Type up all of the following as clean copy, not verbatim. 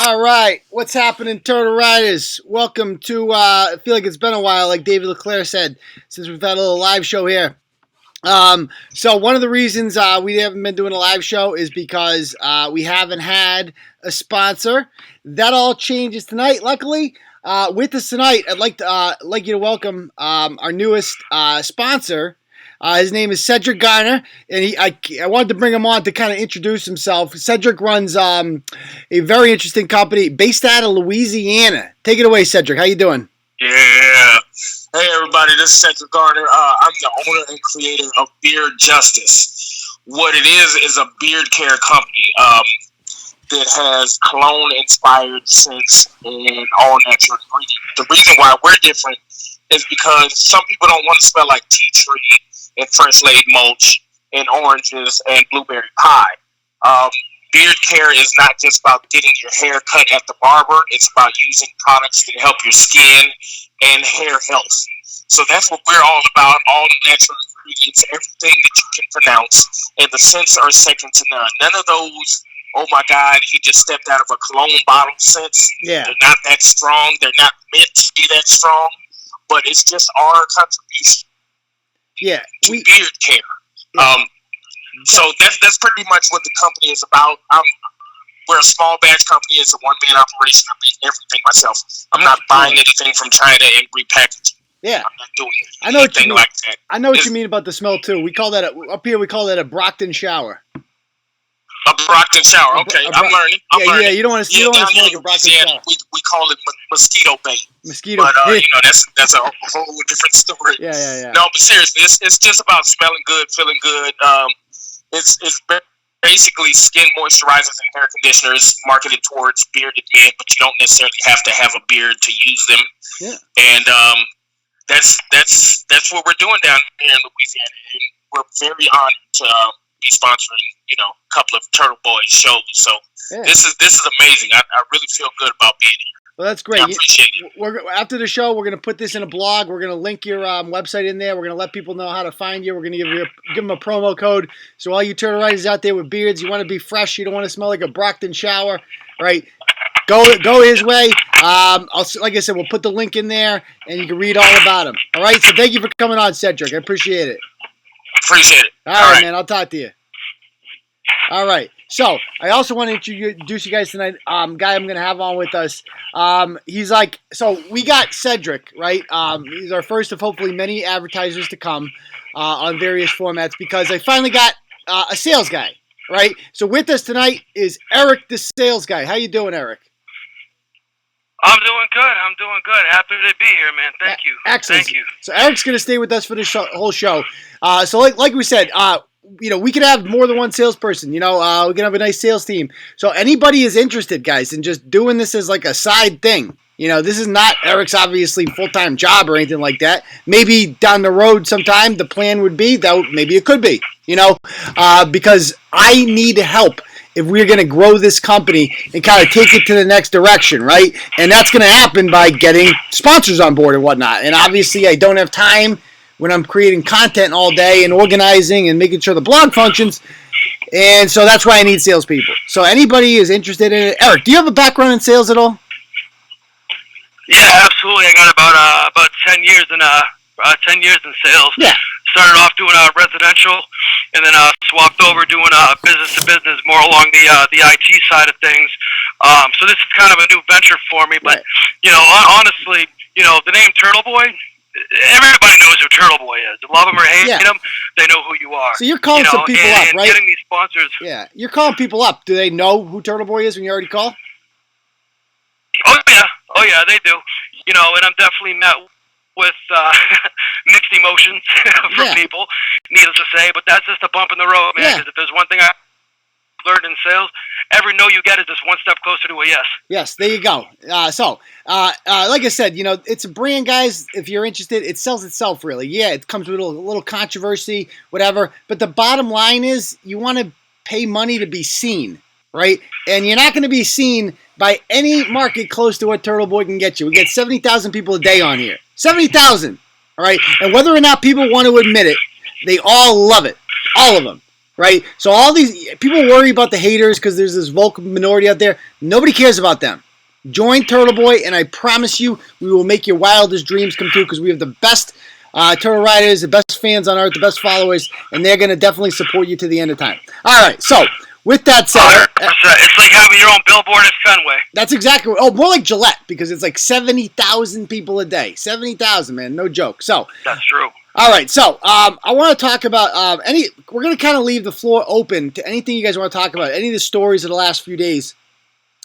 All right, what's happening, Turtle Riders? Welcome to, I feel like it's been a while, like David LeClaire said, since we've had a little live show here. So one of the reasons we haven't been doing a live show is because we haven't had a sponsor. That all changes tonight, luckily. With us tonight, I'd like you to welcome our newest sponsor. His name is Cedric Garner, and I wanted to bring him on to kind of introduce himself. Cedric runs a very interesting company based out of Louisiana. Take it away, Cedric. How you doing? Yeah. Hey, everybody. This is Cedric Garner. I'm the owner and creator of Beard Justice. What it is a beard care company that has cologne-inspired scents and all natural ingredients. The reason why we're different is because some people don't want to smell like tea tree and fresh laid mulch and oranges and blueberry pie. Beard care is not just about getting your hair cut at the barber. It's about using products that help your skin and hair health. So that's what we're all about, all natural ingredients, everything that you can pronounce, and the scents are second to none. None of those, oh my God, he just stepped out of a cologne bottle scents. Yeah. They're not that strong. They're not meant to be that strong, but it's just our contribution. Yeah, to beard care. Yeah. So that's pretty much what the company is about. We're a small batch company. It's a one-man operation. I make everything myself. I'm not buying anything from China and repackaging. Yeah, I'm not doing I know what you mean. Like that. I know what you mean about the smell too. We call that up here. We call that a Brockton shower. A Brockton shower. Okay, I'm learning. Yeah. You don't want to smell like a Brockton shower. We call it mosquito bait. Mosquito. But that's a whole different story. Yeah. No, but seriously, it's just about smelling good, feeling good. It's basically skin moisturizers and hair conditioners marketed towards bearded men, but you don't necessarily have to have a beard to use them. Yeah. And that's what we're doing down here in Louisiana. And we're very honored to be sponsoring, a couple of Turtleboy shows. So this is amazing. I really feel good about being here. Well, that's great. I appreciate it. After the show, we're going to put this in a blog. We're going to link your website in there. We're going to let people know how to find you. We're going to give them a promo code. So all you turtle riders out there with beards, you want to be fresh. You don't want to smell like a Brockton shower, right? Go his way. Like I said, we'll put the link in there, and you can read all about him. All right? So thank you for coming on, Cedric. I appreciate it. Appreciate it. All right, man. I'll talk to you. All right. So I also want to introduce you guys tonight. Guy I'm going to have on with us. He's like, so we got Cedric, right? He's our first of hopefully many advertisers to come on various formats because I finally got a sales guy, right? So with us tonight is Eric, the sales guy. How you doing, Eric? I'm doing good. Happy to be here, man. Thank you. Excellent. Thank you. So Eric's going to stay with us for this whole show. So like we said, we could have more than one salesperson. We can have a nice sales team. So anybody is interested, guys, in just doing this as like a side thing. This is not Eric's obviously full-time job or anything like that. Maybe down the road sometime the plan would be that maybe it could be, because I need help if we're going to grow this company and kind of take it to the next direction, right? And that's going to happen by getting sponsors on board and whatnot. And obviously I don't have time when I'm creating content all day and organizing and making sure the blog functions. And so that's why I need salespeople. So anybody is interested in it. Eric, do you have a background in sales at all? Yeah, absolutely. I got about 10 years in sales. Yeah. Started off doing residential, and then swapped over doing business to business, more along the IT side of things. So this is kind of a new venture for me. But honestly, the name Turtleboy, everybody knows who Turtleboy is. Love him or hate him, they know who you are. So you're calling some people up, right? Getting these sponsors. Yeah, you're calling people up. Do they know who Turtleboy is when you already call? Oh yeah, they do. And I'm definitely met with mixed emotions from people, needless to say. But that's just a bump in the road, man. Because if there's one thing I learned in sales, every no you get is just one step closer to a yes. Yes, there you go. Like I said, it's a brand, guys. If you're interested, it sells itself, really. Yeah, it comes with a little controversy, whatever. But the bottom line is you want to pay money to be seen, right? And you're not going to be seen by any market close to what Turtleboy can get you. We get 70,000 people a day on here. 70,000, all right? And whether or not people want to admit it, they all love it. All of them. right? So all these people worry about the haters because there's this vocal minority out there. Nobody cares about them. Join Turtleboy, and I promise you, we will make your wildest dreams come true because we have the best Turtle Riders, the best fans on earth, the best followers, and they're going to definitely support you to the end of time. All right, so with that said, 100%. It's like having your own billboard at Fenway. That's exactly. Oh, more like Gillette because it's like 70,000 people a day. 70,000, man, no joke. So that's true. All right, so I want to talk about we're going to kind of leave the floor open to anything you guys want to talk about. Any of the stories of the last few days.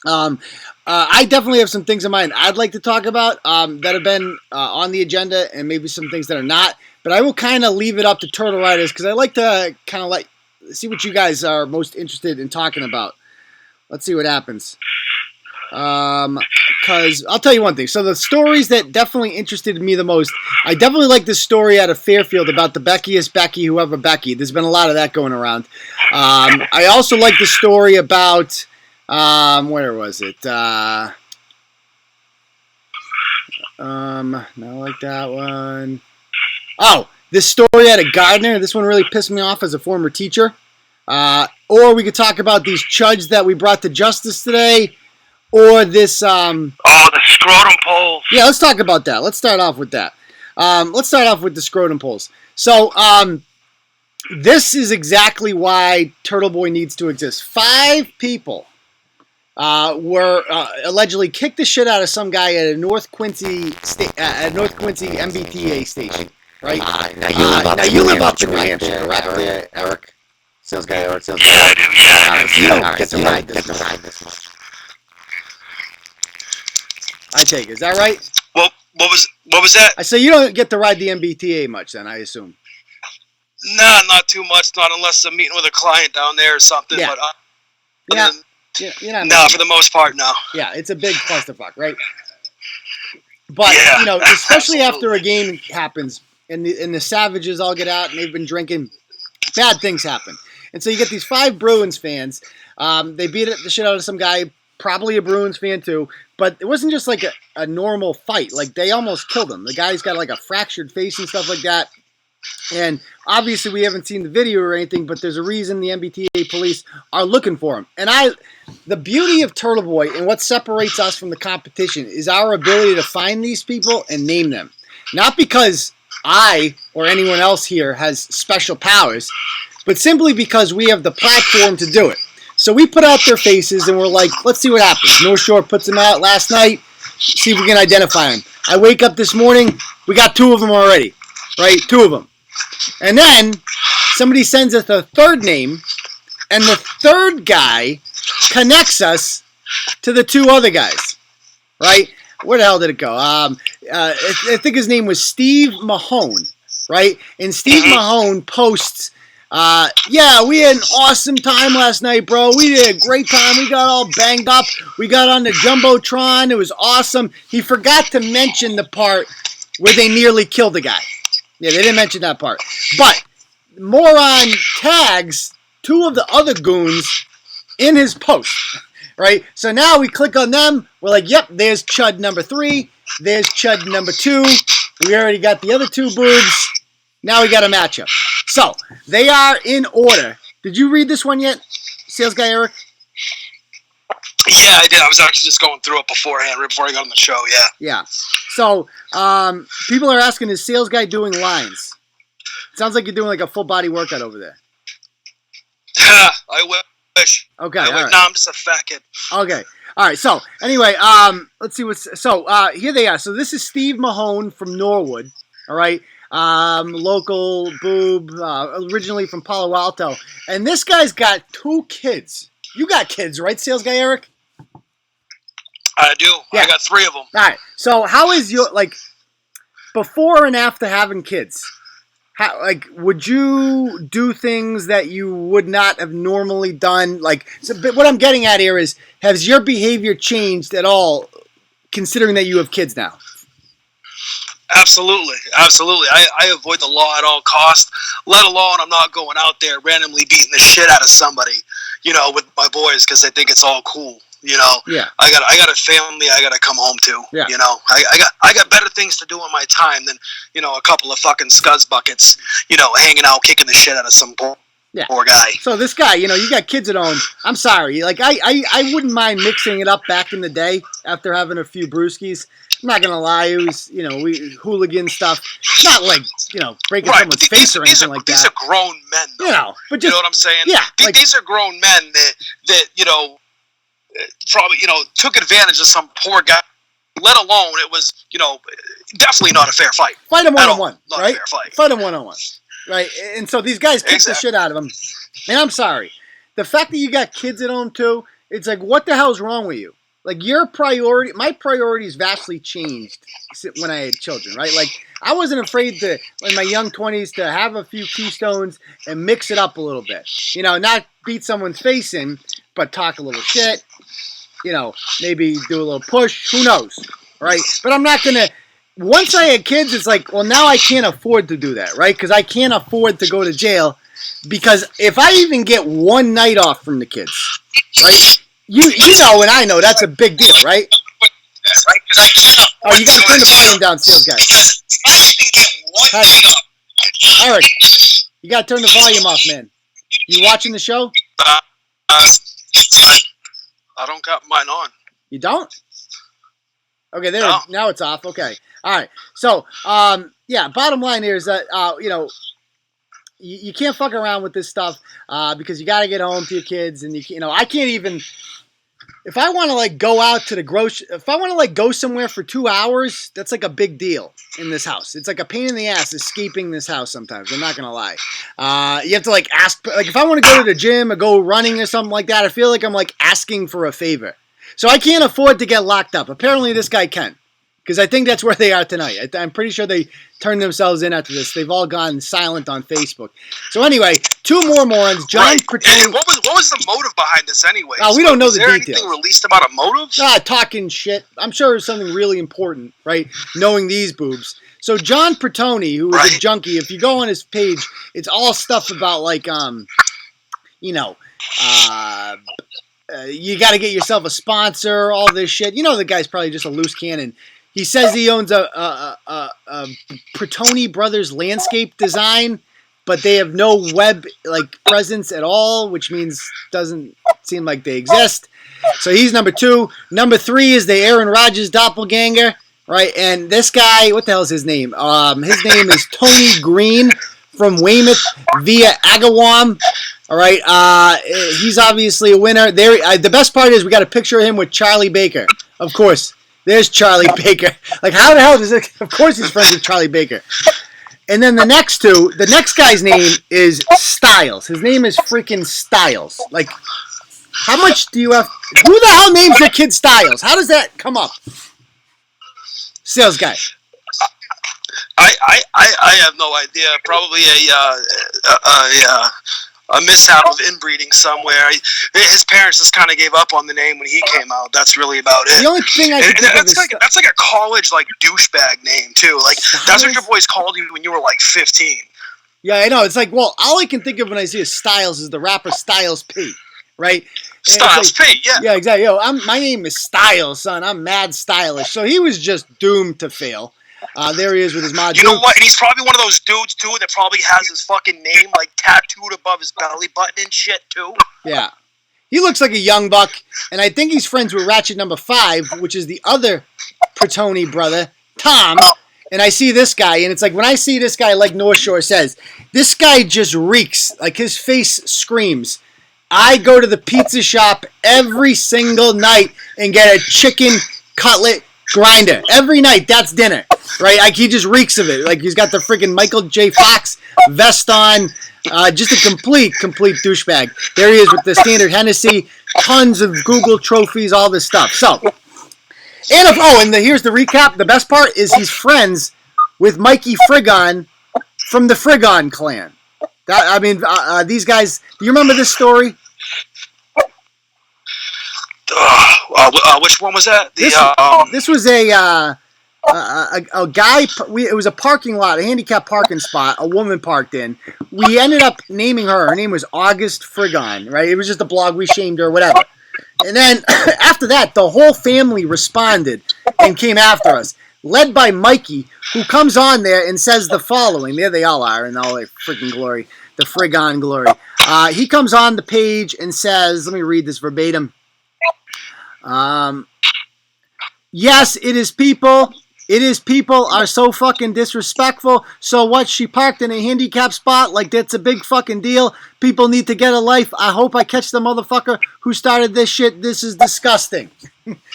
I definitely have some things in mind I'd like to talk about that have been on the agenda, and maybe some things that are not. But I will kind of leave it up to Turtle Riders because I like to kind of see what you guys are most interested in talking about. Let's see what happens. Because I'll tell you one thing. So the stories that definitely interested me the most, I definitely like this story out of Fairfield about the Beckiest Becky, whoever Becky. There's been a lot of that going around. I also like the story about, where was it? No, I like that one. Oh, this story out of Gardner. This one really pissed me off as a former teacher. Or we could talk about these chuds that we brought to justice today. Or this... the scrotum polls. Yeah, let's talk about that. Let's start off with that. Let's start off with the scrotum polls. So, this is exactly why Turtleboy needs to exist. 5 people were allegedly kicked the shit out of some guy at a North Quincy MBTA station. Right? Now you live up in New Hampshire, correct, Eric? Sales guy, Eric. Yeah, I do. Yeah. You don't get to ride this much. I take it. Is that right? Well, what was that? I say you don't get to ride the MBTA much then, I assume. Nah, not too much. Not unless I'm meeting with a client down there or something. Yeah. But you're not no, for the most part, no. Yeah, it's a big clusterfuck, right? But, especially after a game happens and the Savages all get out and they've been drinking, bad things happen. And so you get these 5 Bruins fans. They beat the shit out of some guy, probably a Bruins fan too, but it wasn't just like a normal fight. Like, they almost killed him. The guy's got like a fractured face and stuff like that. And obviously we haven't seen the video or anything, but there's a reason the MBTA police are looking for him. And the beauty of Turtleboy and what separates us from the competition is our ability to find these people and name them. Not because I or anyone else here has special powers, but simply because we have the platform to do it. So we put out their faces and we're like, let's see what happens. North Shore puts them out last night. See if we can identify them. I wake up this morning. We got 2 of them already. Right? 2 of them. And then somebody sends us a 3rd name. And the 3rd guy connects us to the 2 other guys. Right? Where the hell did it go? I think his name was Steve Mahone. Right? And Steve Mahone posts... we had an awesome time last night, bro. We did a great time. We got all banged up. We got on the Jumbotron. It was awesome. He forgot to mention the part where they nearly killed the guy. Yeah, they didn't mention that part. But moron tags 2 of the other goons in his post, right? So now we click on them. We're like, yep, there's Chud number 3. There's Chud number 2. We already got the other 2 boobs. Now we got a matchup. So, they are in order. Did you read this one yet, sales guy Eric? Yeah, I did. I was actually just going through it beforehand, right before I got on the show, yeah. Yeah. So, people are asking, is sales guy doing lines? It sounds like you're doing like a full body workout over there. I wish. Okay, all right. No, I'm just a fat kid. Okay. All right, so, anyway, let's see what's... So, here they are. So, this is Steve Mahone from Norwood, all right? Local boob, originally from Palo Alto. And this guy's got 2 kids. You got kids, right, sales guy Eric? I do. Yeah. I got 3 of them. All right. So how is your, before and after having kids, would you do things that you would not have normally done? But what I'm getting at here is, has your behavior changed at all, considering that you have kids now? Absolutely. I avoid the law at all costs, let alone I'm not going out there randomly beating the shit out of somebody, with my boys because I think it's all cool, Yeah. I got a family I got to come home to, yeah. I got better things to do in my time than, a couple of fucking scuzz buckets, hanging out, kicking the shit out of some boy. Yeah. Poor guy. So this guy, you got kids at home. I'm sorry. Like, I wouldn't mind mixing it up back in the day after having a few brewskis. I'm not going to lie. It was, hooligan stuff. Not like, breaking someone's face or anything like that. These are grown men, though. But just, you know what I'm saying? Yeah. These are grown men that probably, took advantage of some poor guy. Let alone it was, definitely not a fair fight. Fight him one-on-one, right? A fair fight. Fight him one-on-one, right? And so these guys kick the shit out of him. And I'm sorry. The fact that you got kids at home, too, it's like, what the hell's wrong with you? Like, my priorities vastly changed when I had children, right? Like, I wasn't afraid to, in my young 20s, to have a few Keystones and mix it up a little bit. Not beat someone's face in, but talk a little shit. Maybe do a little push. Who knows, right? But I'm not going to... Once I had kids, it's like, well, now I can't afford to do that, right? Because I can't afford to go to jail. Because if I even get one night off from the kids, right? You know and I know that's a big deal, right? Oh, you got to turn the volume down, sales guy. Hey. Eric, you got to turn the volume off, man. You watching the show? I don't got mine on. You don't? Okay, there. No. Now it's off. Okay. All right. So, bottom line here is that, you can't fuck around with this stuff because you got to get home to your kids, and I can't even. If I want to go out to the if I want to go somewhere for 2 hours, that's like a big deal in this house. It's like a pain in the ass escaping this house sometimes. I'm not gonna lie. You have to ask. If I want to go to the gym or go running or something like that, I feel like I'm asking for a favor. So I can't afford to get locked up. Apparently, this guy can. Because I think that's where they are tonight. I'm pretty sure they turned themselves in after this. They've all gone silent on Facebook. So anyway, two more morons. John Pertoni. What was the motive behind this anyway? We don't know the details. Is there anything released about a motive? Talking shit. I'm sure it's something really important, right? Knowing these boobs. So John Pertoni, who is a junkie, if you go on his page, it's all stuff about you got to get yourself a sponsor, all this shit. The guy's probably just a loose cannon. He says he owns a Pertoni Brothers landscape design, but they have no web presence at all, which means doesn't seem like they exist. So he's number 2. Number 3 is the Aaron Rodgers doppelganger, right? And this guy, what the hell is his name? His name is Tony Green from Weymouth via Agawam. All right, he's obviously a winner. The best part is we got a picture of him with Charlie Baker, of course. There's Charlie Baker. How the hell does it? Of course he's friends with Charlie Baker. And then the next guy's name is Styles. His name is freaking Styles. How much do you have? Who the hell names their kid Styles? How does that come up? Sales guy. I have no idea. Probably a mishap of inbreeding somewhere. His parents just kind of gave up on the name when he came out. That's really about it. The only thing I can think of is that's like a college douchebag name too. That's what your boys called you when you were 15. Yeah, I know. It's all I can think of when I see a Styles is the rapper Styles P, right? Styles P, yeah. Yeah, exactly. My name is Styles, son. I'm mad stylish. So he was just doomed to fail. There he is with his mod. You know what? And he's probably one of those dudes, too, that probably has his fucking name, tattooed above his belly button and shit, too. Yeah. He looks like a young buck, and I think he's friends with Ratchet number 5, which is the other Pertoni brother, Tom. And I see this guy, and it's when I see this guy, like North Shore says, this guy just reeks. His face screams. I go to the pizza shop every single night and get a chicken cutlet grinder. Every night, that's dinner. Right? He just reeks of it. He's got the freaking Michael J. Fox vest on. Just a complete douchebag. There he is with the standard Hennessy. Tons of Google trophies, all this stuff. So, here's the recap. The best part is he's friends with Mikey Frigon from the Frigon clan. These guys, do you remember this story? Which one was that? This was a guy. It was a parking lot, a handicapped parking spot. A woman parked in. We ended up naming her. Her name was August Frigon. Right? It was just a blog. We shamed her, whatever. And then after that, the whole family responded and came after us, led by Mikey, who comes on there and says the following. There they all are in all their freaking glory. The Frigon glory. He comes on the page and says, let me read this verbatim. Yes, it is people. It is people are so fucking disrespectful. So what? She parked in a handicap spot like that's a big fucking deal. People need to get a life. I hope I catch the motherfucker who started this shit. This is disgusting.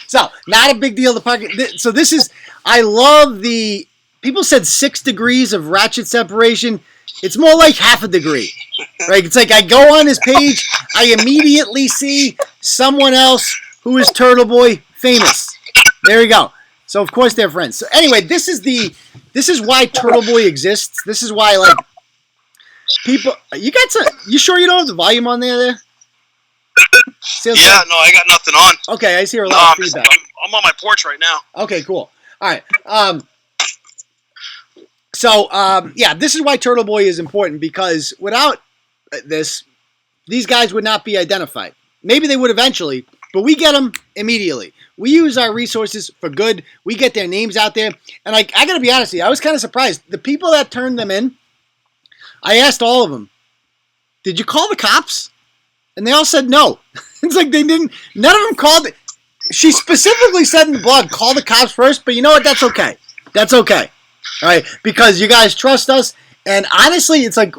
So, not a big deal to park. So this is, I love the, people said 6 degrees of ratchet separation. It's more like half a degree, right? It's like I go on his page, I immediately see someone else who is Turtleboy famous. There you go. So of course they're friends. So anyway, this is why Turtleboy exists. This is why, like, people. You sure you don't have the volume on there? Yeah, no, I got nothing on. Okay, I hear a lot of feedback. I'm on my porch right now. Okay, cool. All right. Yeah, this is why Turtleboy is important, because without this, these guys would not be identified. Maybe they would eventually, but we get them immediately. We use our resources for good. We get their names out there. And I got to be honest with you, I was kind of surprised. The people that turned them in, I asked all of them, did you call the cops? And they all said no. It's like they didn't, none of them called. She specifically said in the blog, call the cops first, but you know what? That's okay. That's okay. All right, because you guys trust us, and honestly, it's like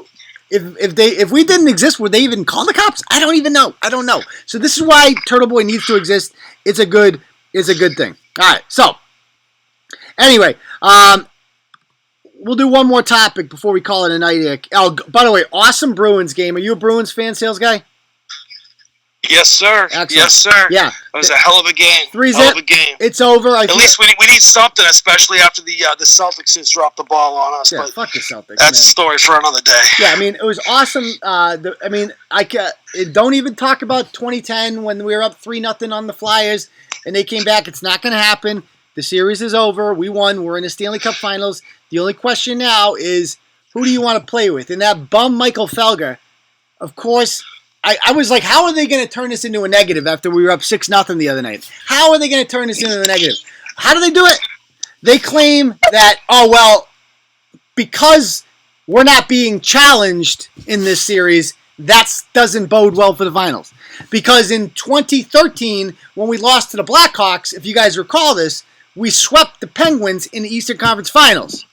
if we didn't exist, would they even call the cops? I don't even know. I don't know. So this is why Turtleboy needs to exist. It's a good thing. All right. So anyway, we'll do one more topic before we call it a night. Oh, by the way, awesome Bruins game. Are you a Bruins fan, sales guy? Yes, sir. Excellent. Yes, sir. Yeah. It was a hell of a game. 3-0. Hell of a game. It's over. At least we need something, especially after the Celtics just dropped the ball on us. Yeah, but fuck the Celtics. That's a story for another day. Yeah, I mean, it was awesome. Don't even talk about 2010 when we were up 3-0 on the Flyers and they came back. It's not going to happen. The series is over. We won. We're in the Stanley Cup Finals. The only question now is, who do you want to play with? And that bum Michael Felger, of course. I was like, how are they going to turn this into a negative after we were up 6-0 the other night? How are they going to turn this into a negative? How do they do it? They claim that, because we're not being challenged in this series, that doesn't bode well for the finals. Because in 2013, when we lost to the Blackhawks, if you guys recall this, we swept the Penguins in the Eastern Conference Finals.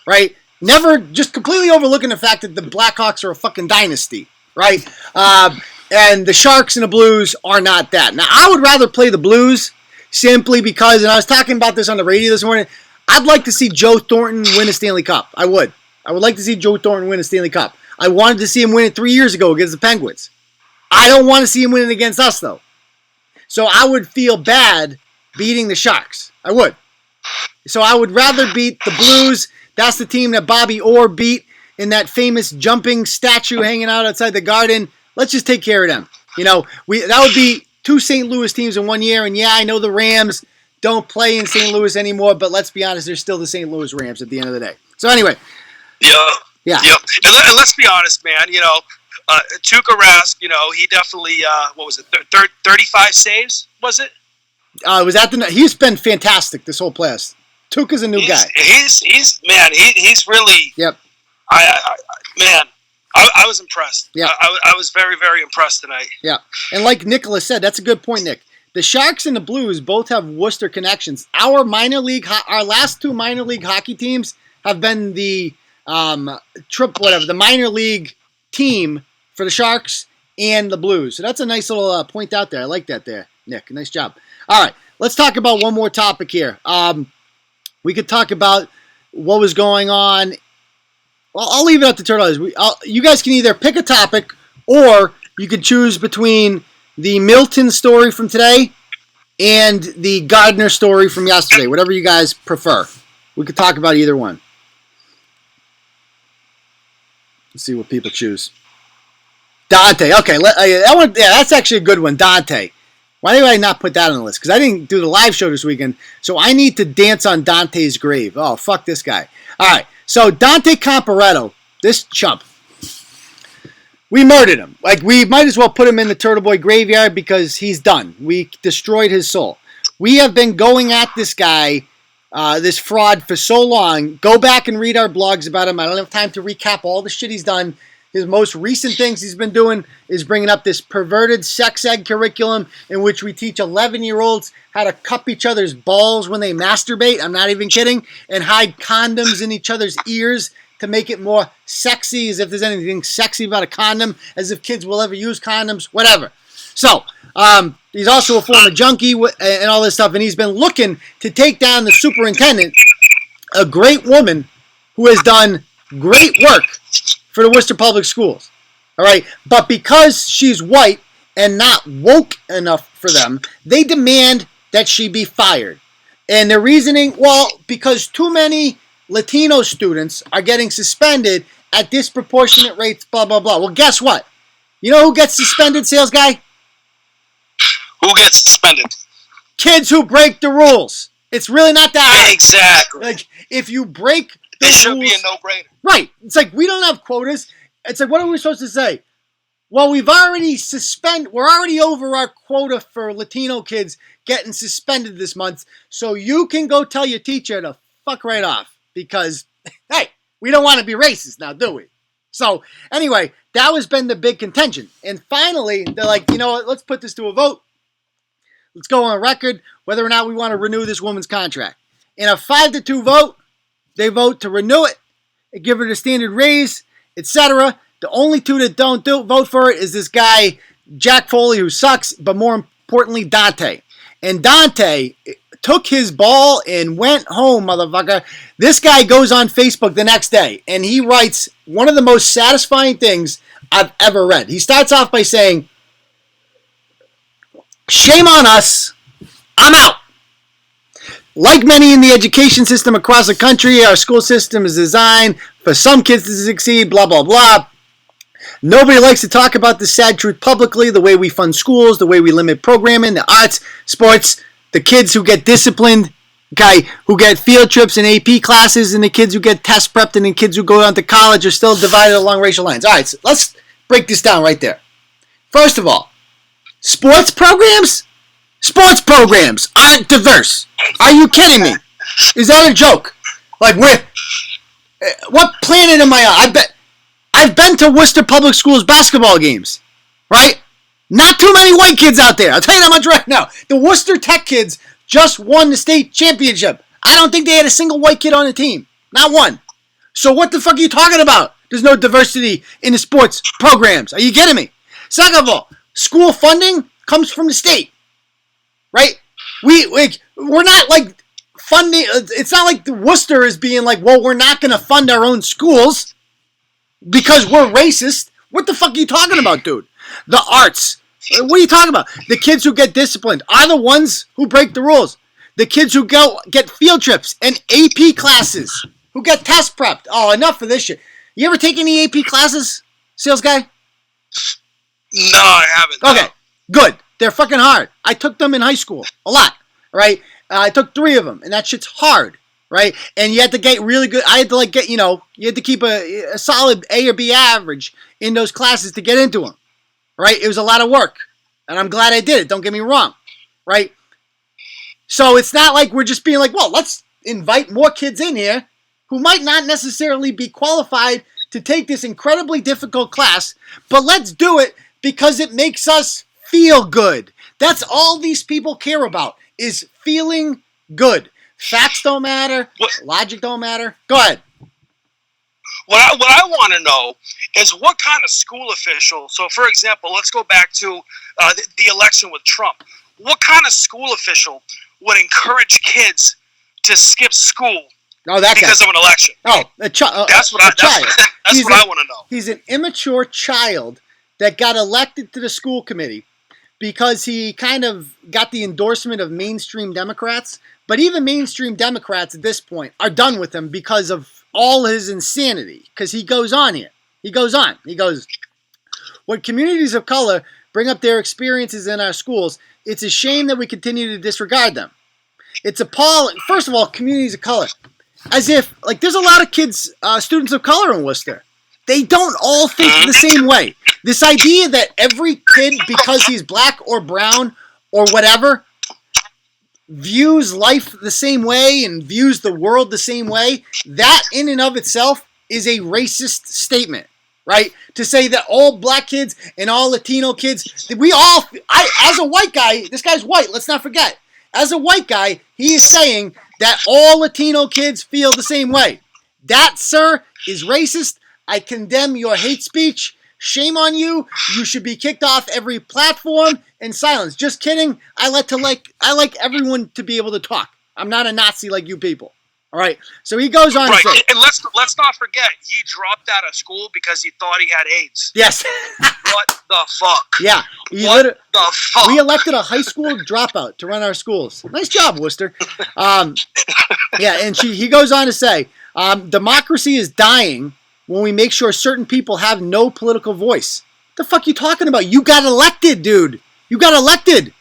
Right? Never, just completely overlooking the fact that the Blackhawks are a fucking dynasty. Right? And the Sharks and the Blues are not that. Now, I would rather play the Blues simply because, and I was talking about this on the radio this morning, I'd like to see Joe Thornton win a Stanley Cup. I would like to see Joe Thornton win a Stanley Cup. I wanted to see him win it 3 years ago against the Penguins. I don't want to see him win it against us, though. So I would feel bad beating the Sharks. I would. So I would rather beat the Blues. That's the team that Bobby Orr beat in that famous jumping statue hanging out outside the Garden. Let's just take care of them. You know, that would be 2 St. Louis teams in 1 year. And yeah, I know the Rams don't play in St. Louis anymore, but let's be honest, they're still the St. Louis Rams at the end of the day. So anyway. Yeah. And let's be honest, man. You know, Tuukka Rask, you know, he definitely, 35 saves, was it? He's been fantastic this whole playoffs. Tuukka's a new guy. He's really. Yep. I was impressed. Yeah. I was very, very impressed tonight. Yeah. And like Nicholas said, that's a good point, Nick. The Sharks and the Blues both have Worcester connections. Our last 2 minor league hockey teams have been the the minor league team for the Sharks and the Blues. So that's a nice little point out there. I like that there, Nick. Nice job. All right. Let's talk about one more topic here. We could talk about what was going on. Well, I'll leave it up to Turtles. You guys can either pick a topic or you could choose between the Milton story from today and the Gardner story from yesterday. Whatever you guys prefer. We could talk about either one. Let's see what people choose. Dante. Okay, that's actually a good one. Dante. Why did I not put that on the list? Because I didn't do the live show this weekend, so I need to dance on Dante's grave. Oh, fuck this guy. All right. So Dante Comparetto, this chump, we murdered him. Like, we might as well put him in the Turtleboy graveyard because he's done. We destroyed his soul. We have been going at this guy, this fraud, for so long. Go back and read our blogs about him. I don't have time to recap all the shit he's done. His most recent things he's been doing is bringing up this perverted sex ed curriculum in which we teach 11-year-olds how to cup each other's balls when they masturbate. I'm not even kidding. And hide condoms in each other's ears to make it more sexy, as if there's anything sexy about a condom, as if kids will ever use condoms, whatever. So, he's also a former junkie and all this stuff, and he's been looking to take down the superintendent, a great woman who has done great work for the Worcester Public Schools. All right, but because she's white and not woke enough for them, they demand that she be fired. And their reasoning, well, because too many Latino students are getting suspended at disproportionate rates, blah, blah, blah. Well, guess what? You know who gets suspended, sales guy? Who gets suspended? Kids who break the rules. It's really not that hard. Exactly. Like, if you break the It should rules, be a no-brainer. right. It's like, we don't have quotas. It's like, what are we supposed to say? Well, we're already over our quota for Latino kids getting suspended this month, so you can go tell your teacher to fuck right off because, hey, we don't want to be racist now, do we? So, anyway, that has been the big contention. And finally, they're like, you know what, let's put this to a vote. Let's go on record whether or not we want to renew this woman's contract. In a 5-2 vote, they vote to renew it and give her the standard raise, etc. The only two that don't vote for it is this guy, Jack Foley, who sucks, but more importantly, Dante. And Dante took his ball and went home, motherfucker. This guy goes on Facebook the next day, and he writes one of the most satisfying things I've ever read. He starts off by saying, "Shame on us. I'm out. Like many in the education system across the country, our school system is designed for some kids to succeed, blah, blah, blah. Nobody likes to talk about the sad truth publicly, the way we fund schools, the way we limit programming, the arts, sports, the kids who get disciplined, okay, who get field trips and AP classes, and the kids who get test prepped, and the kids who go on to college are still divided along racial lines." All right, so let's break this down right there. First of all, sports programs aren't diverse. Are you kidding me? Is that a joke? Like, what planet am I on? I've been to Worcester Public Schools basketball games, right? Not too many white kids out there. I'll tell you that much right now. The Worcester Tech kids just won the state championship. I don't think they had a single white kid on the team. Not one. So what the fuck are you talking about? There's no diversity in the sports programs. Are you kidding me? Second of all, school funding comes from the state, right? We're not like funding. It's not like the Worcester is being like, well, we're not going to fund our own schools because we're racist. What the fuck are you talking about, dude? The arts. What are you talking about? The kids who get disciplined are the ones who break the rules. The kids who get field trips and AP classes, who get test prepped. Oh, enough of this shit. You ever take any AP classes, sales guy? No, I haven't. Okay, good. They're fucking hard. I took them in high school. A lot, right? I took 3 of them, and that shit's hard, right? And you had to get really good. I had to you had to keep a solid A or B average in those classes to get into them, right? It was a lot of work, and I'm glad I did it. Don't get me wrong, right? So it's not like we're just being like, well, let's invite more kids in here who might not necessarily be qualified to take this incredibly difficult class, but let's do it because it makes us feel good. That's all these people care about, is feeling good. Facts don't matter. Logic don't matter. Go ahead. What I want to know is what kind of school official, so for example, let's go back to the election with Trump. What kind of school official would encourage kids to skip school because of an election? Oh, that's what I want to know. He's an immature child that got elected to the school committee because he kind of got the endorsement of mainstream Democrats. But even mainstream Democrats at this point are done with him because of all his insanity. Because he goes on here. He goes, when communities of color bring up their experiences in our schools, it's a shame that we continue to disregard them. It's appalling. First of all, communities of color. As if, there's a lot of kids, students of color in Worcester. They don't all think the same way. This idea that every kid, because he's black or brown or whatever, views life the same way and views the world the same way, that in and of itself is a racist statement, right? To say that all black kids and all Latino kids, as a white guy, this guy's white, let's not forget. As a white guy, he is saying that all Latino kids feel the same way. That, sir, is racist. I condemn your hate speech. Shame on you. You should be kicked off every platform and silenced. Just kidding. I like everyone to be able to talk. I'm not a Nazi like you people. All right. So he goes on to say, and let's not forget, he dropped out of school because he thought he had AIDS. yes. What the fuck? Yeah. The fuck? We elected a high school dropout to run our schools. Nice job, Worcester. Yeah, and he goes on to say, democracy is dying when we make sure certain people have no political voice. What the fuck you talking about? You got elected, dude. You got elected.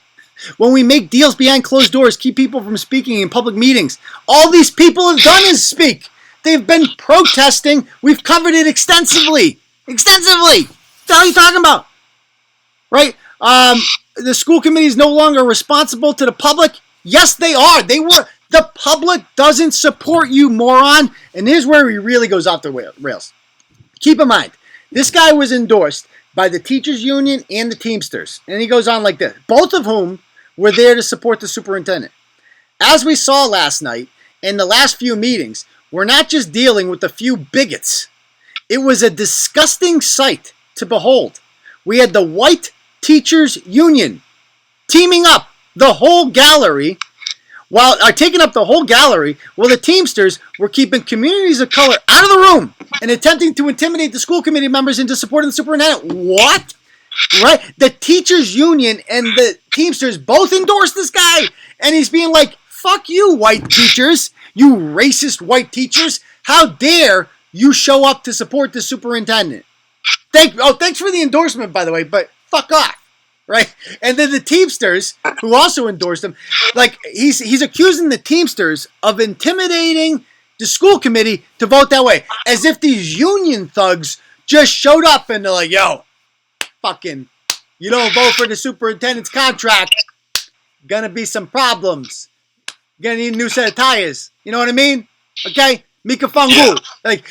When we make deals behind closed doors, keep people from speaking in public meetings. All these people have done is speak. They've been protesting. We've covered it extensively. Extensively. What the hell are you talking about? Right? The school committee is no longer responsible to the public. Yes, they are. They were. The public doesn't support you, moron. And here's where he really goes off the rails. Keep in mind, this guy was endorsed by the teachers union and the Teamsters. And he goes on like this. Both of whom were there to support the superintendent. As we saw last night, in the last few meetings, we're not just dealing with a few bigots. It was a disgusting sight to behold. We had the white teachers union teaming up the whole gallery taking up the whole gallery, while the Teamsters were keeping communities of color out of the room and attempting to intimidate the school committee members into supporting the superintendent. What? Right? The teachers union and the Teamsters both endorsed this guy, and he's being like, fuck you, white teachers, you racist white teachers. How dare you show up to support the superintendent? Thanks for the endorsement, by the way, but fuck off. Right? And then the Teamsters, who also endorsed him, like he's accusing the Teamsters of intimidating the school committee to vote that way. As if these union thugs just showed up and they're like, yo, fucking, you don't vote for the superintendent's contract, gonna be some problems. You're gonna need a new set of tires. You know what I mean? Okay? Mika Fungu.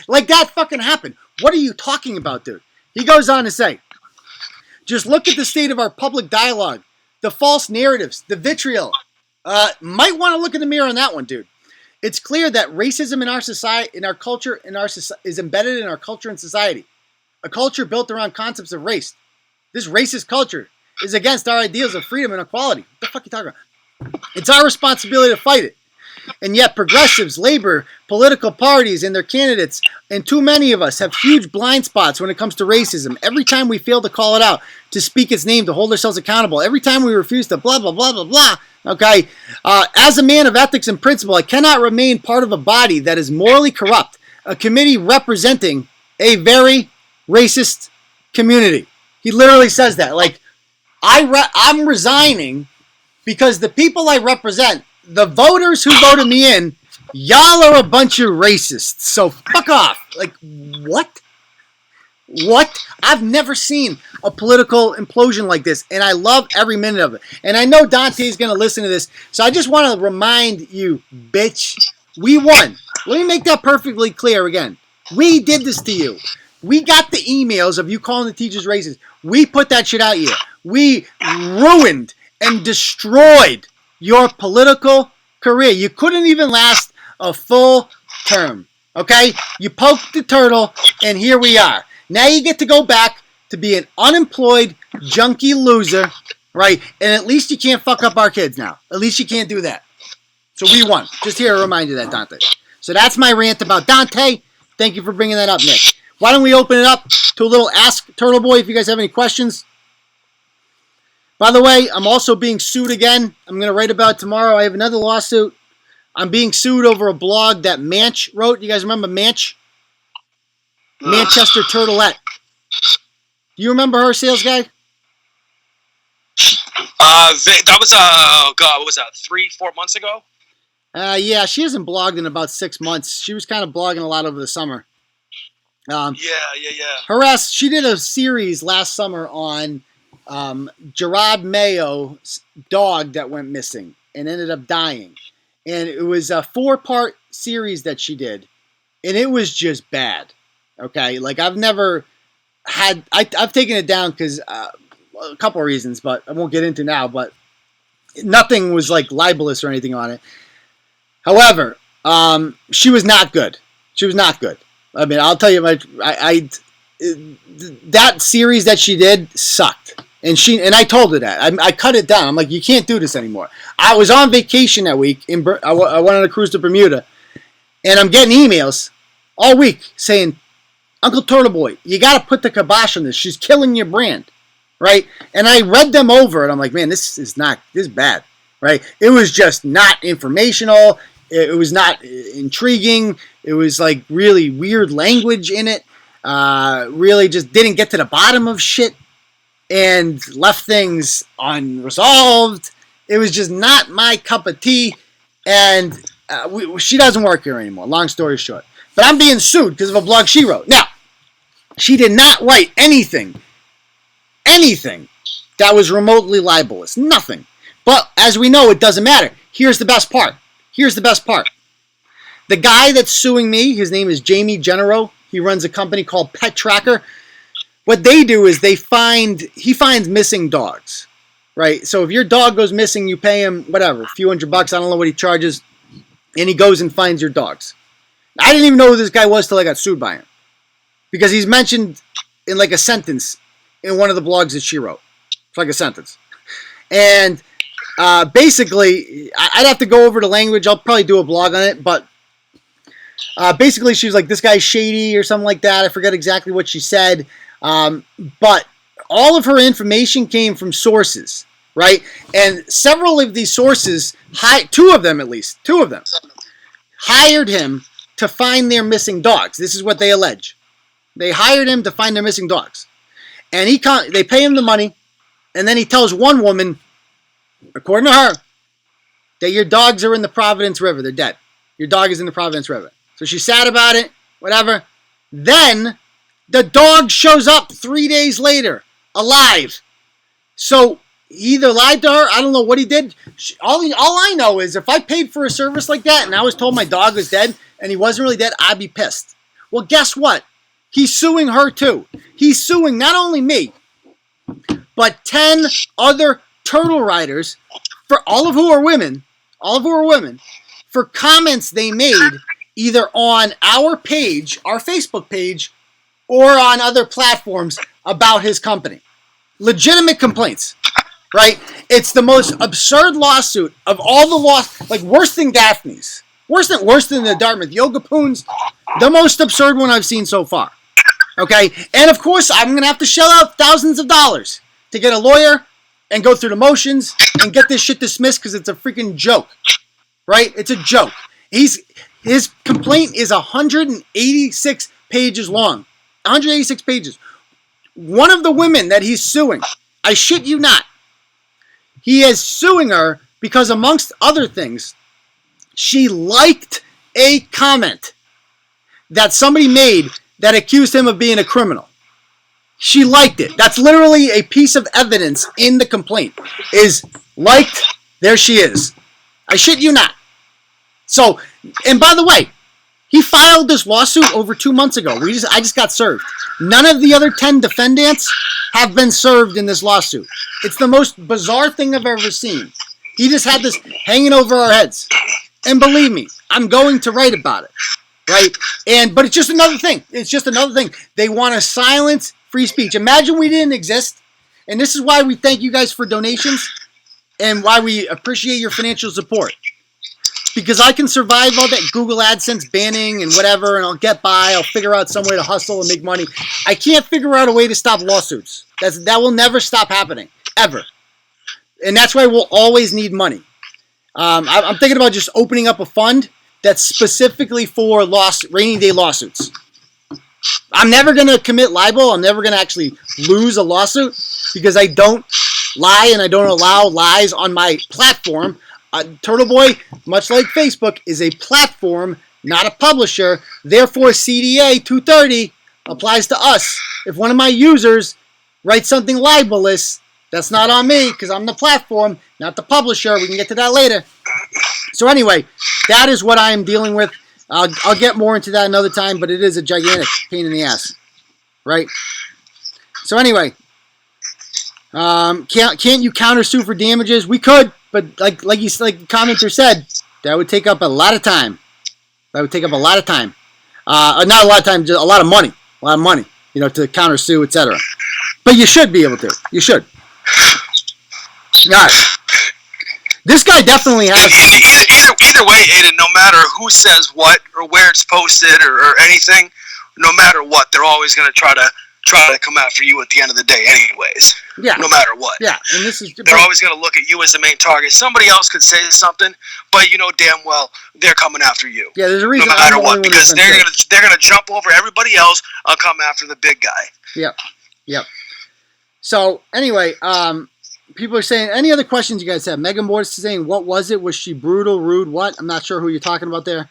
Like that fucking happened. What are you talking about, dude? He goes on to say, just look at the state of our public dialogue, the false narratives, the vitriol. Might want to look in the mirror on that one, dude. It's clear that racism in our society, in our culture, is embedded in our culture and society. A culture built around concepts of race. This racist culture is against our ideals of freedom and equality. What the fuck are you talking about? It's our responsibility to fight it. And yet progressives, labor, political parties, and their candidates, and too many of us have huge blind spots when it comes to racism. Every time we fail to call it out, to speak its name, to hold ourselves accountable, every time we refuse to blah, blah, blah, blah, blah, okay? As a man of ethics and principle, I cannot remain part of a body that is morally corrupt, a committee representing a very racist community. He literally says that. Like, I'm resigning because the people I represent, the voters who voted me in, y'all are a bunch of racists. So fuck off. Like, what? What? I've never seen a political implosion like this, and I love every minute of it. And I know Dante's going to listen to this, so I just want to remind you, bitch, we won. Let me make that perfectly clear again. We did this to you. We got the emails of you calling the teachers racist. We put that shit out here. We ruined and destroyed your political career. You couldn't even last a full term, okay? You poked the turtle, and here we are. Now you get to go back to be an unemployed, junkie loser, right? And at least you can't fuck up our kids now. At least you can't do that. So we won. Just here to remind you of that, Dante. So that's my rant about Dante. Thank you for bringing that up, Nick. Why don't we open it up to a little Ask Turtleboy if you guys have any questions. By the way, I'm also being sued again. I'm going to write about it tomorrow. I have another lawsuit. I'm being sued over a blog that Manch wrote. You guys remember Manch? Manchester Turtlet. Do you remember her, sales guy? That was, God, what was that, 3-4 months ago? Yeah, she hasn't blogged in about 6 months. She was kind of blogging a lot over the summer. Yeah. She did a series last summer on Gerard Mayo's dog that went missing and ended up dying. And it was a 4-part series that she did. And it was just bad. Okay? Like, I've never I've taken it down because a couple of reasons, but I won't get into now. But nothing was like libelous or anything on it. However, she was not good. She was not good. I mean, I'll tell you, that series that she did sucked. And I told her that. I cut it down. I'm like, you can't do this anymore. I was on vacation that week. I went on a cruise to Bermuda. And I'm getting emails all week saying, Uncle Turtleboy, you got to put the kibosh on this. She's killing your brand. Right? And I read them over, and I'm like, man, this is bad. Right? It was just not informational. It was not intriguing. It was like really weird language in it. Really just didn't get to the bottom of shit and left things unresolved. It was just not my cup of tea. And she doesn't work here anymore, long story short. But I'm being sued because of a blog she wrote. Now, she did not write anything that was remotely libelous. Nothing. But as we know, it doesn't matter. Here's the best part. The guy that's suing me, his name is Jamie Genero. He runs a company called Pet Tracker. What they do is he finds missing dogs, right? So if your dog goes missing, you pay him whatever, a few $100. I don't know what he charges, and he goes and finds your dogs. I didn't even know who this guy was till I got sued by him, because he's mentioned in like a sentence in one of the blogs that she wrote. It's like a sentence, and basically, I'd have to go over the language. I'll probably do a blog on it, but basically, she was like, this guy's shady or something like that. I forget exactly what she said. But all of her information came from sources, right? And several of these sources, two of them, hired him to find their missing dogs. This is what they allege. They hired him to find their missing dogs. And they pay him the money, and then he tells one woman, according to her, that your dogs are in the Providence River. They're dead. Your dog is in the Providence River. So she's sad about it, whatever. Then the dog shows up 3 days later, alive. So he either lied to her, I don't know what he did. All I know is if I paid for a service like that and I was told my dog was dead and he wasn't really dead, I'd be pissed. Well, guess what? He's suing her too. He's suing not only me, but 10 other turtle riders, for all of who are women, for comments they made either on our page, our Facebook page, or on other platforms about his company. Legitimate complaints, right? It's the most absurd lawsuit of all the like worse than Gaffney's. Worse than the Dartmouth Yoga Poons. The most absurd one I've seen so far. Okay? And of course, I'm going to have to shell out thousands of dollars to get a lawyer and go through the motions and get this shit dismissed because it's a freaking joke. Right? It's a joke. His complaint is 186 pages long. 186 pages. One of the women that he's suing, I shit you not, he is suing her because, amongst other things, she liked a comment that somebody made that accused him of being a criminal. She liked it. That's literally a piece of evidence in the complaint. Is liked, there she is. I shit you not. So, and by the way, he filed this lawsuit over 2 months ago. I just got served. None of the other 10 defendants have been served in this lawsuit. It's the most bizarre thing I've ever seen. He just had this hanging over our heads. And believe me, I'm going to write about it. Right? But it's just another thing. They want to silence free speech. Imagine we didn't exist. And this is why we thank you guys for donations and why we appreciate your financial support. Because I can survive all that Google AdSense banning and whatever, and I'll get by. I'll figure out some way to hustle and make money. I can't figure out a way to stop lawsuits. That will never stop happening, ever. And that's why we'll always need money. I'm thinking about just opening up a fund that's specifically for rainy day lawsuits. I'm never going to commit libel. I'm never going to actually lose a lawsuit because I don't lie and I don't allow lies on my platform. Turtleboy, much like Facebook, is a platform, not a publisher. Therefore, CDA 230 applies to us. If one of my users writes something libelous, that's not on me because I'm the platform, not the publisher. We can get to that later. So anyway, that is what I am dealing with. I'll get more into that another time, but it is a gigantic pain in the ass, right? So anyway, can't you countersue for damages? We could, but like the commenter said, that would take up a lot of time. Not a lot of time, just a lot of money. To countersue, etc. But you should be able to. You should. All right. This guy definitely has. Either way, Aiden, no matter who says what or where it's posted or anything, no matter what, they're always going to try to come after you at the end of the day, anyways. Yeah. No matter what. Yeah, and they're always going to look at you as the main target. Somebody else could say something, but you know damn well they're coming after you. Yeah, there's a reason. No matter what, because they're gonna jump over everybody else and come after the big guy. Yep. So anyway, people are saying, any other questions you guys have? Megan Morris is saying, what was it? Was she brutal, rude? What? I'm not sure who you're talking about there.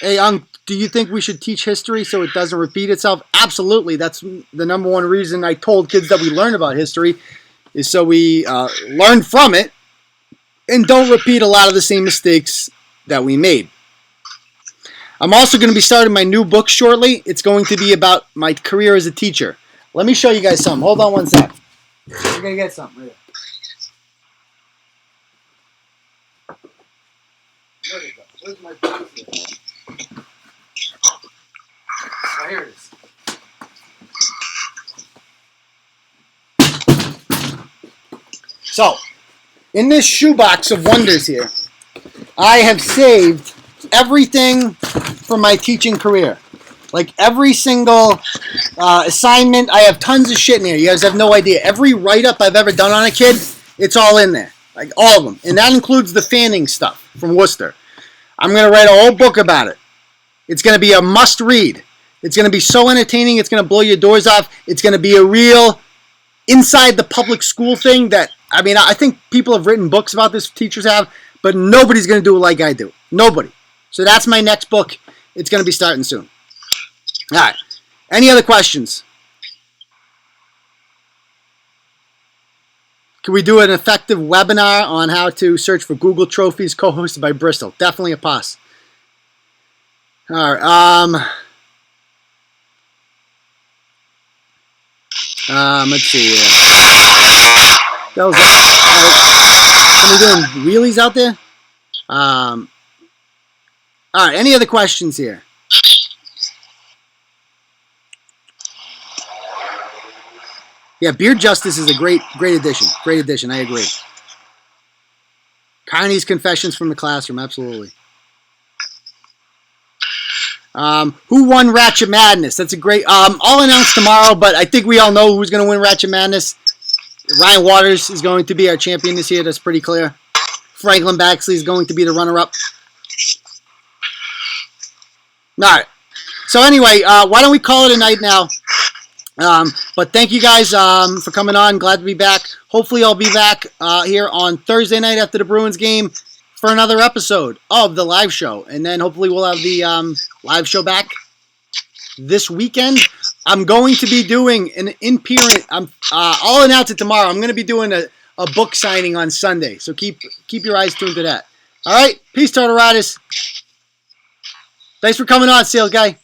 Hey, do you think we should teach history so it doesn't repeat itself? Absolutely. That's the number one reason I told kids that we learn about history, is so we learn from it and don't repeat a lot of the same mistakes that we made. I'm also going to be starting my new book shortly. It's going to be about my career as a teacher. Let me show you guys something. Hold on one sec. We're going to get something right here. Where did it go? Where's my book here? Oh, here it is. So, in this shoebox of wonders here, I have saved everything from my teaching career. Like every single assignment. I have tons of shit in here. You guys have no idea. Every write-up I've ever done on a kid, it's all in there. Like all of them. And that includes the fanning stuff from Worcester. I'm going to write a whole book about it. It's going to be a must-read. It's going to be so entertaining, it's going to blow your doors off. It's going to be a real inside the public school thing that, I think people have written books about this, teachers have, but nobody's going to do it like I do. Nobody. So that's my next book. It's going to be starting soon. All right. Any other questions? Can we do an effective webinar on how to search for Google trophies, co-hosted by Bristol? Definitely a pass. All right. Let's see here. That was are we doing wheelies out there? All right. Any other questions here? Yeah, Beard Justice is a great addition. Great addition. I agree. Carney's Confessions from the Classroom. Absolutely. Who won Ratchet Madness? That's a great. I'll announce tomorrow, but I think we all know who's going to win Ratchet Madness. Ryan Waters is going to be our champion this year. That's pretty clear. Franklin Baxley is going to be the runner-up. All right. So anyway, why don't we call it a night now? But thank you guys for coming on. Glad to be back. Hopefully I'll be back here on Thursday night after the Bruins game for another episode of the live show. And then hopefully we'll have the live show back this weekend. I'm going to be doing an in-period. I'll announce it tomorrow. I'm going to be doing a book signing on Sunday. So keep your eyes tuned to that. All right. Peace, Turtle Riders. Thanks for coming on, Sales Guy.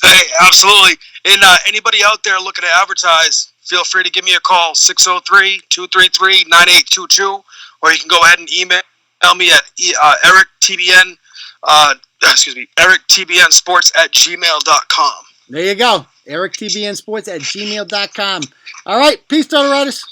Hey, absolutely. And anybody out there looking to advertise, feel free to give me a call, 603-233-9822, or you can go ahead and email me at erictbnsports@gmail.com. There you go. erictbnsports@gmail.com. All right. Peace, Turtle Riders.